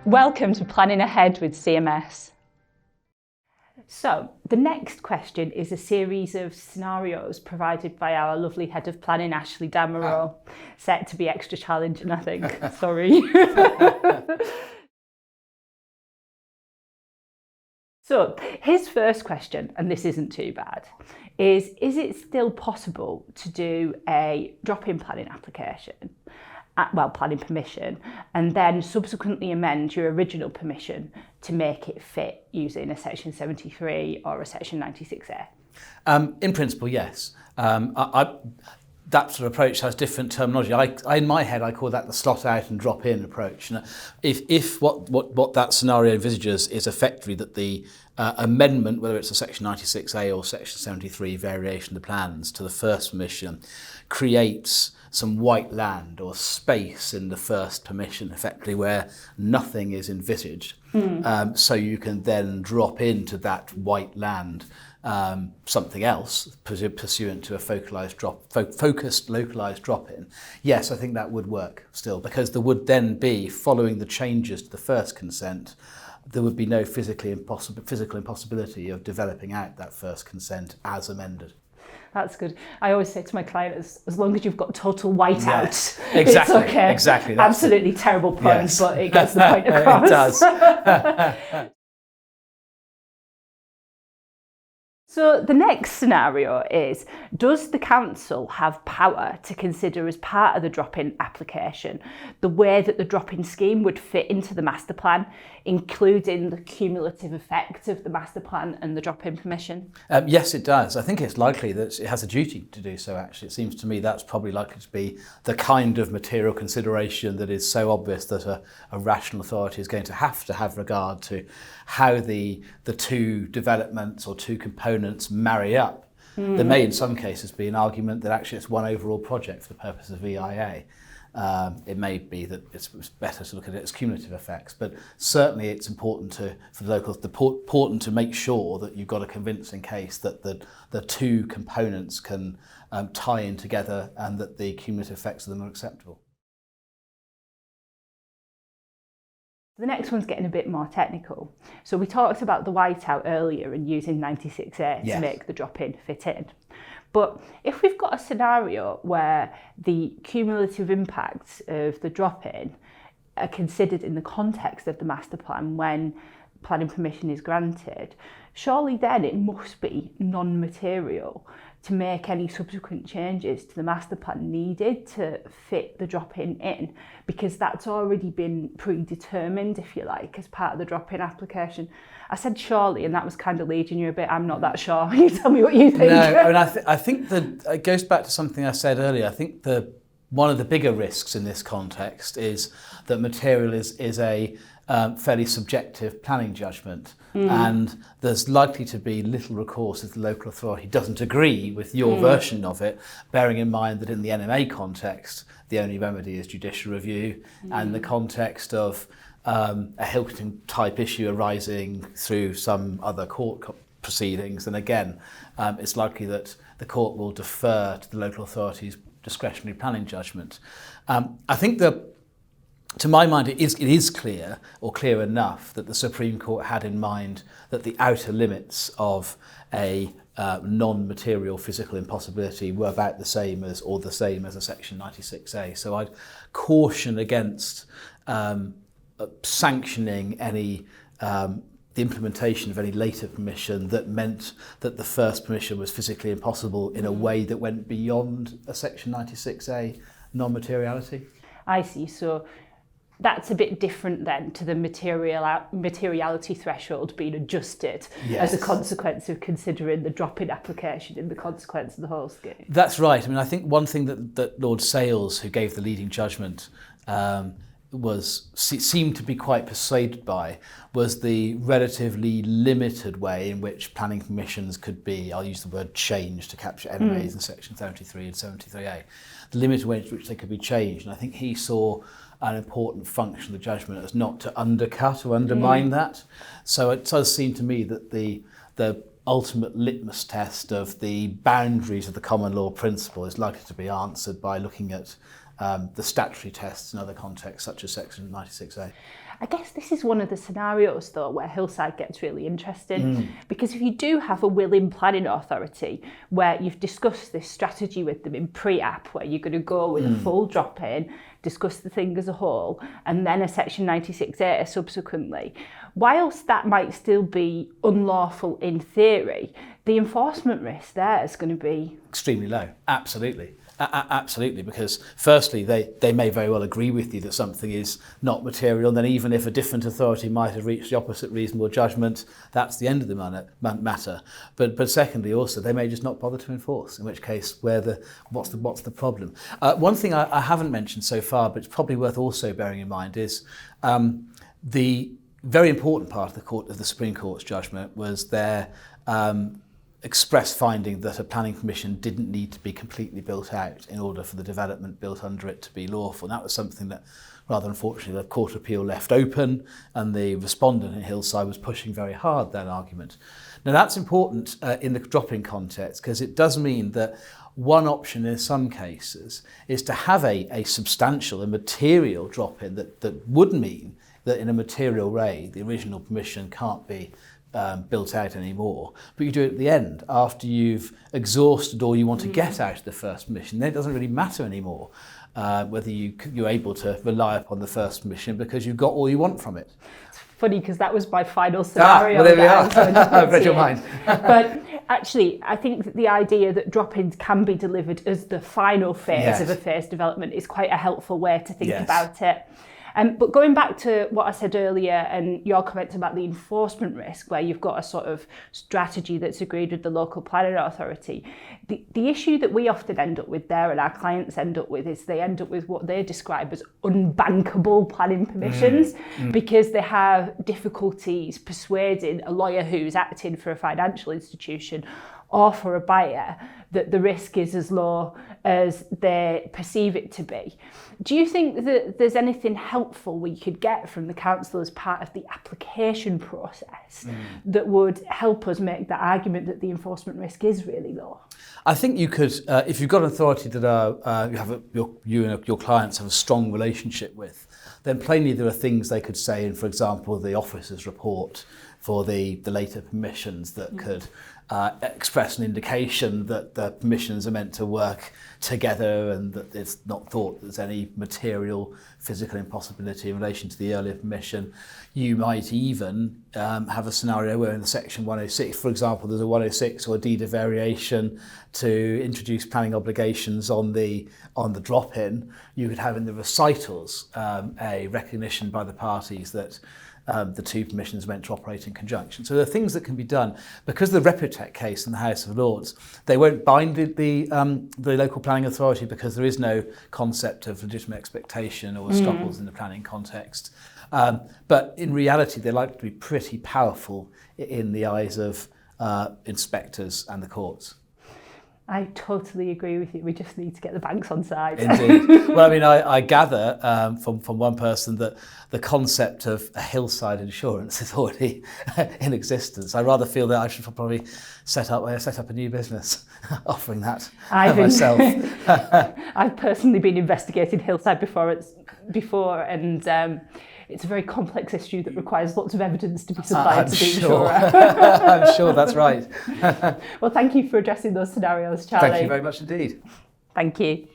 Welcome to Planning Ahead with CMS. So, the next question is a series of scenarios provided by our lovely Head of Planning, Ashley Damerow, set to be extra challenging, I think. Sorry. So, his first question, and this isn't too bad, is it still possible to do a drop-in planning application, planning permission, and then subsequently amend your original permission to make it fit using a Section 73 or a Section 96A? In principle, yes. That sort of approach has different terminology. In my head, I call that the slot out and drop in approach. And if what that scenario envisages is effectively that the amendment, whether it's a Section 96A or Section 73 variation of the plans to the first permission, creates some white land or space in the first permission, effectively where nothing is envisaged. So you can then drop into that white land something else pursuant to a focused localised drop-in. Yes, I think that would work still, because there would then be, following the changes to the first consent, there would be no physical impossibility of developing out that first consent as amended. That's good. I always say to my clients, as long as you've got total whiteout, exactly, it's okay. Exactly. Absolutely terrible pun, yes. But it gets the point across. It does. So the next scenario is, does the council have power to consider as part of the drop-in application the way that the drop-in scheme would fit into the master plan, including the cumulative effect of the master plan and the drop-in permission? Yes, it does. I think it's likely that it has a duty to do so, actually. It seems to me that's probably likely to be the kind of material consideration that is so obvious that a rational authority is going to have regard to how the two developments or two components marry up. There may in some cases be an argument that actually it's one overall project for the purpose of EIA. It may be that it's better to look at it as cumulative effects, but certainly it's important to make sure that you've got a convincing case that the two components can tie in together and that the cumulative effects of them are acceptable. The next one's getting a bit more technical. So we talked about the whiteout earlier and using 96A to make the drop-in fit in. But if we've got a scenario where the cumulative impacts of the drop-in are considered in the context of the master plan when planning permission is granted, surely then it must be non-material to make any subsequent changes to the master plan needed to fit the drop-in in, because that's already been predetermined, if you like, as part of the drop-in application. I said surely, and that was kind of leading you a bit. I'm not that sure. You tell me what you think. No, and I think that it goes back to something I said earlier. I think one of the bigger risks in this context is that material is a fairly subjective planning judgment, and there's likely to be little recourse if the local authority doesn't agree with your version of it, bearing in mind that in the NMA context the only remedy is judicial review, and the context of a Hilton type issue arising through some other court proceedings, then again it's likely that the court will defer to the local authority's discretionary planning judgment. I think that, to my mind, it is clear, or clear enough, that the Supreme Court had in mind that the outer limits of a non-material physical impossibility were about the same as a Section 96A. So I'd caution against sanctioning any the implementation of any later permission that meant that the first permission was physically impossible in a way that went beyond a Section 96A non-materiality. I see. So that's a bit different then to the materiality threshold being adjusted as a consequence of considering the drop-in application in the consequence of the whole scheme. That's right. I mean, I think one thing that Lord Sales, who gave the leading judgment, seemed to be quite persuaded by was the relatively limited way in which planning permissions could be, I'll use the word change to capture NMAs in Section 73 and 73A, the limited way in which they could be changed. And I think he saw an important function of the judgment as not to undercut or undermine that. So it does seem to me that the ultimate litmus test of the boundaries of the common law principle is likely to be answered by looking at the statutory tests in other contexts, such as Section 96A. I guess this is one of the scenarios, though, where Hillside gets really interesting, because if you do have a willing planning authority where you've discussed this strategy with them in pre-app, where you're going to go with a full drop-in, discuss the thing as a whole, and then a Section 96A subsequently, whilst that might still be unlawful in theory, the enforcement risk there is going to be extremely low. Absolutely. Absolutely, because firstly, they may very well agree with you that something is not material, and then even if a different authority might have reached the opposite reasonable judgment, that's the end of the matter. But secondly, also, they may just not bother to enforce, in which case, what's the problem? One thing I haven't mentioned so far, but it's probably worth also bearing in mind, is the very important part of the Supreme Court's judgment was their express finding that a planning permission didn't need to be completely built out in order for the development built under it to be lawful. And that was something that, rather unfortunately, the Court of Appeal left open, and the respondent in Hillside was pushing very hard that argument. Now, that's important in the drop-in context, because it does mean that one option in some cases is to have a substantial, a material drop-in that would mean that in a material way the original permission can't be built out anymore, but you do it at the end after you've exhausted all you want to get out of the first permission. Then it doesn't really matter anymore whether you're able to rely upon the first permission, because you've got all you want from it. It's funny because that was my final scenario. Well, there we are. I've read your mind. But actually, I think that the idea that drop-ins can be delivered as the final phase of a phase development is quite a helpful way to think about it. But going back to what I said earlier and your comments about the enforcement risk, where you've got a sort of strategy that's agreed with the local planning authority, the issue that we often end up with there and our clients end up with is they end up with what they describe as unbankable planning permissions because they have difficulties persuading a lawyer who's acting for a financial institution or for a buyer that the risk is as low as they perceive it to be. Do you think that there's anything helpful we could get from the council as part of the application process that would help us make that argument that the enforcement risk is really low? I think you could, if you've got an authority that you and your clients have a strong relationship with, then plainly there are things they could say in, for example, the officer's report for the later permissions that could express an indication that the permissions are meant to work together and that it's not thought there's any material physical impossibility in relation to the earlier permission. You might even have a scenario where in the Section 106, for example, there's a 106 or a deed of variation to introduce planning obligations on the drop-in. You could have in the recitals a recognition by the parties that the two permissions meant to operate in conjunction. So there are things that can be done. Because the Reputech case in the House of Lords, they won't bind the local planning authority because there is no concept of legitimate expectation or estoppels in the planning context. But in reality, they're likely to be pretty powerful in the eyes of inspectors and the courts. I totally agree with you. We just need to get the banks on side. Indeed. Well, I mean, I gather from one person that the concept of a hillside insurance is already in existence. I rather feel that I should probably set up a new business offering that myself. I've personally been investigating Hillside before, and it's a very complex issue that requires lots of evidence to be supplied to the insurer. I'm sure that's right. Well, thank you for addressing those scenarios, Charlie. Thank you very much indeed. Thank you.